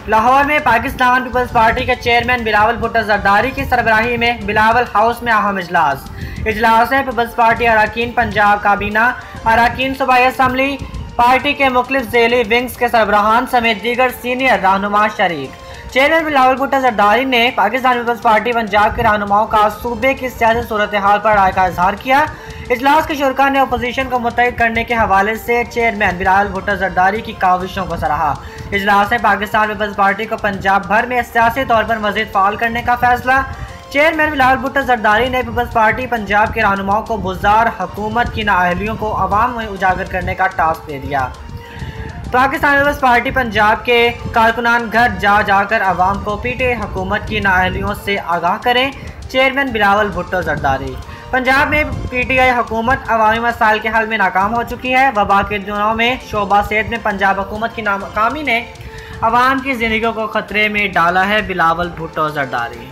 लाहौर में Pakistan peoples party के chairman Bilawal Bhutto Zardari की सरबराही में बिलावल हाउस में अहम इजलास में पीपल्स पार्टी अरकान पंजाब काबीना, अरकान सूबाई असम्बली, पार्टी के मुख्तलिफ ज़ेली विंग्स के सरबराहान समेत दीगर सीनियर रहनुमा शरीक। चेयरमैन बिलावल भुट्टो जरदारी ने पाकिस्तान पीपल्स पार्टी पंजाब के रहनुमाओं का सूबे की सियासी सूरत हाल पर राय का इजहार किया। इजलास के शुरका ने अपोजिशन को मुत्तहिद करने के हवाले से चेयरमैन बिलावल भुट्टो जरदारी की काविशों को सराहा। इजलास में पाकिस्तान पीपल्स पार्टी को पंजाब भर में सियासी तौर पर मजीद फाल करने का फैसला। चेयरमैन बिलावल भुट्टो जरदारी ने पीपल्स पार्टी पंजाब के रहनुमाओं को बुज़दार हुकूमत की नाअहलियों को अवाम में उजागर करने का टास्क दे दिया। पाकिस्तान पीपल्स पार्टी पंजाब के कारकुनान घर जा जाकर अवाम को पीटीआई हुकूमत की नाअहलियों से आगाह करें। चेयरमैन बिलावल भुट्टो जरदारी। पंजाब में पीटीआई हुकूमत अवामी मसाइल के हल में नाकाम हो चुकी है। वबा के दिनों में शोबा सेहत में पंजाब हुकूमत की नाकामी ने अवाम की ज़िंदगी को खतरे में डाला है। बिलावल भुट्टो जरदारी।